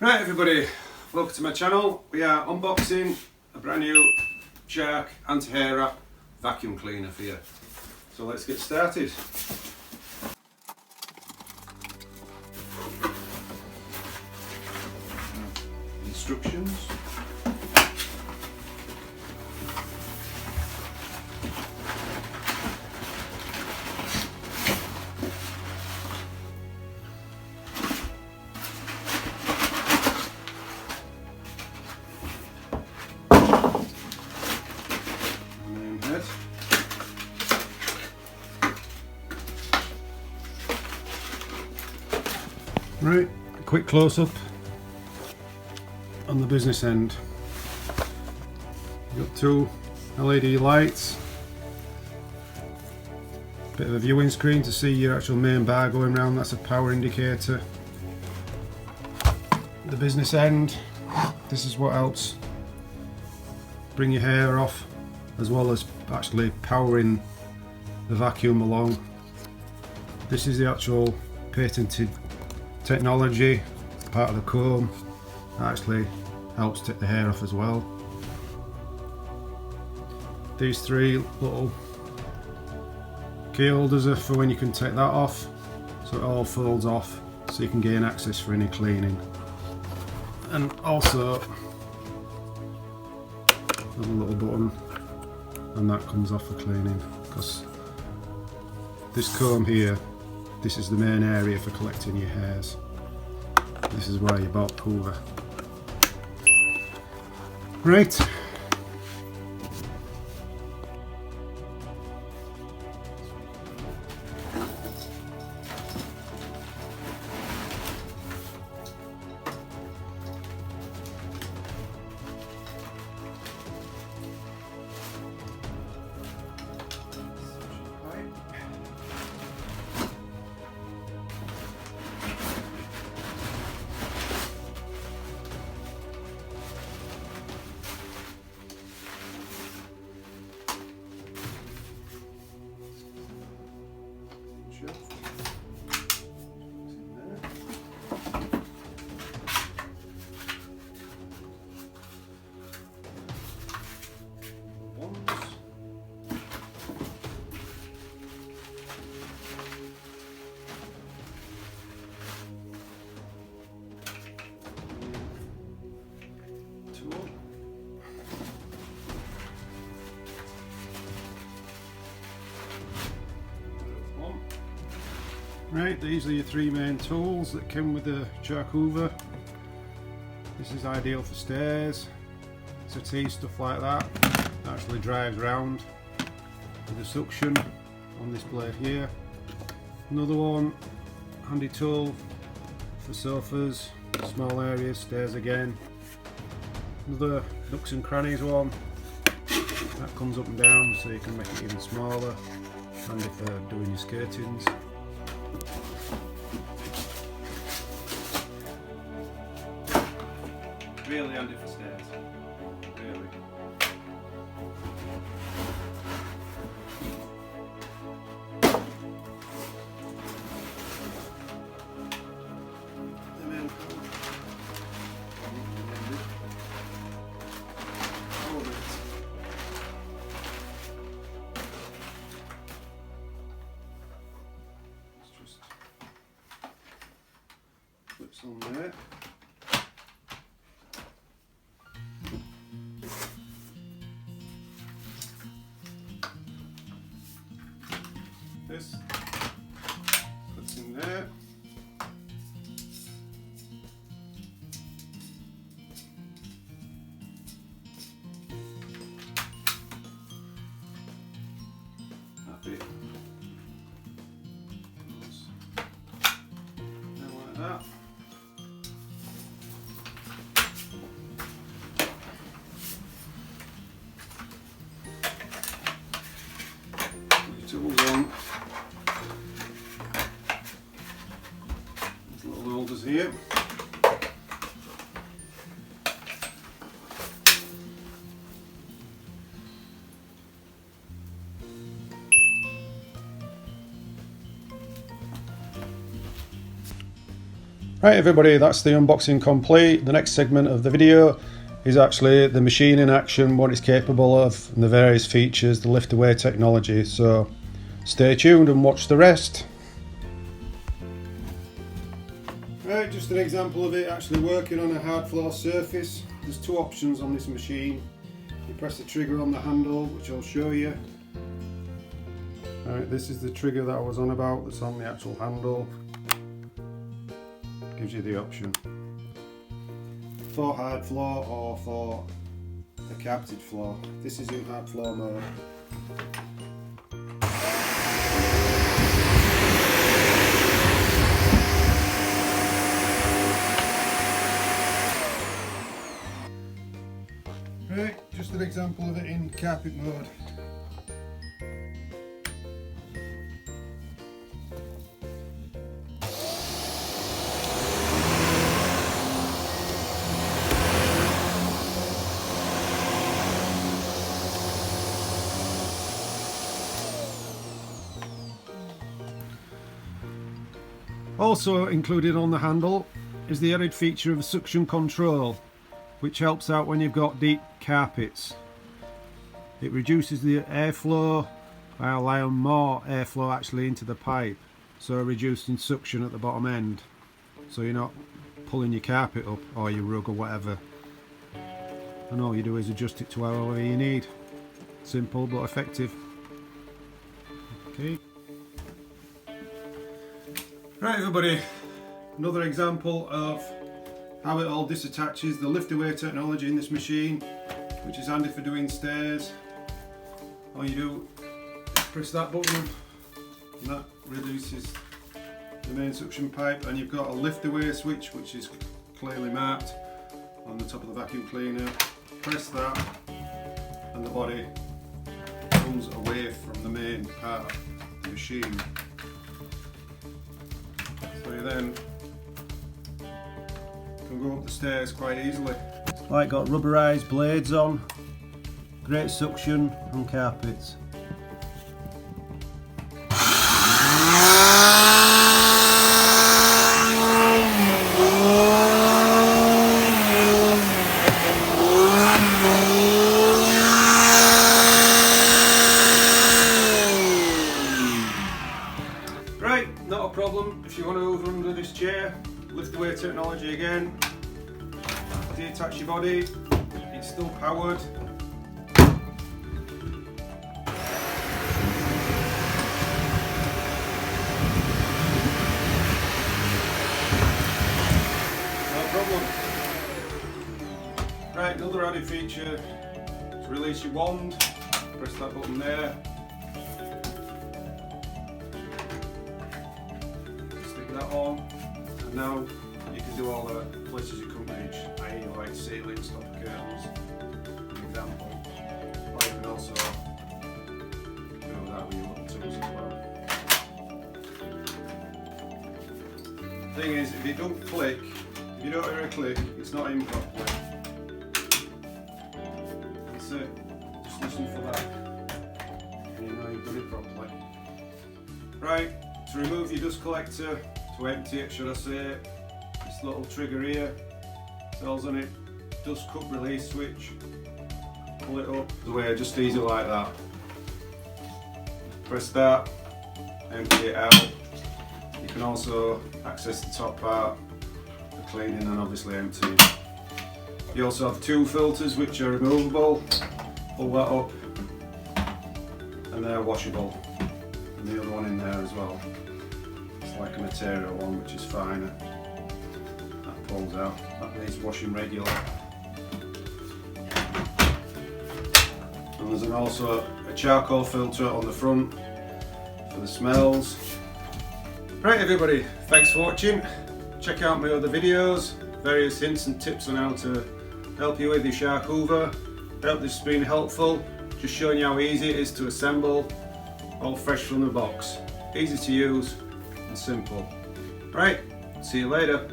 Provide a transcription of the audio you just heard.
Right everybody, welcome to my channel. We are unboxing a brand new Shark anti-hair wrap vacuum cleaner for you. So let's get started. Instructions. Right, a quick close-up on the business end. You've got two LED lights, bit of a viewing screen to see your actual main bar going round, that's a power indicator. The business end, this is what helps bring your hair off, as well as actually powering the vacuum along. This is the actual patented technology, part of the comb, that actually helps take the hair off as well. These three little key holders are for when you can take that off, so it all folds off so you can gain access for any cleaning. And also there's a little button and that comes off for cleaning, because this comb here, this is the main area for collecting your hairs. This is why you bought Hoover. Right. Right, these are your three main tools that came with the Shark Hoover. This is ideal for stairs, settees, stuff like that. It actually drives round with the suction on this blade here. Another one, handy tool for sofas, small areas, stairs again. Another nooks and crannies one, that comes up and down so you can make it even smaller, handy for doing your skirtings. Really handy for stairs, really. Let's just put some there. Right everybody, that's the unboxing complete. The next segment of the video is actually the machine in action, what it's capable of, and the various features, the lift away technology. So stay tuned and watch the rest. Right, just an example of it actually working on a hard floor surface. There's two options on this machine. You press the trigger on the handle, which I'll show you. Right, this is the trigger that I was on about, that's on the actual handle. Gives you the option for hard floor or for a carpeted floor. This is in hard floor mode. Right, just an example of it in carpet mode. Also included on the handle is the added feature of suction control, which helps out when you've got deep carpets. It reduces the airflow by allowing more airflow actually into the pipe, so reducing suction at the bottom end, so you're not pulling your carpet up or your rug or whatever, and all you do is adjust it to however you need. Simple but effective. Okay. Right everybody, another example of how it all disattaches, the lift away technology in this machine, which is handy for doing stairs. All you do is press that button and that reduces the main suction pipe, and you've got a lift away switch which is clearly marked on the top of the vacuum cleaner. Press that and the body comes away from the main part of the machine. So you then can go up the stairs quite easily. Like got rubberized blades on, great suction on carpets. Right, not a problem. If you want to over under this chair, lift away technology again, detach your body, it's still powered. No problem. Right, another added feature, to release your wand, press that button there. Stick that on, and now you can do all the places you couldn't reach, i.e. like ceilings, stopper curtains, for example. Or you can also do that with your little tools as well. Thing is, if you don't click, if you don't hear a click, it's not in properly. That's it. Just listen for that, and you know you've done it properly. Right, to remove your dust collector, to empty it should I say, this little trigger here tells on it, dust cup release switch. Pull it up the way, just easy like that. Press that, empty it out. You can also access the top part for cleaning and obviously emptying. You also have two filters which are removable. Pull that up and they're washable. And the other one in there as well. It's like a material one which is finer. That pulls out. That needs washing regular. And there's also a charcoal filter on the front for the smells. Right everybody, thanks for watching. Check out my other videos, various hints and tips on how to help you with your shark hoover. I hope this has been helpful, just showing you how easy it is to assemble, all fresh from the box. Easy to use and simple. Right, see you later.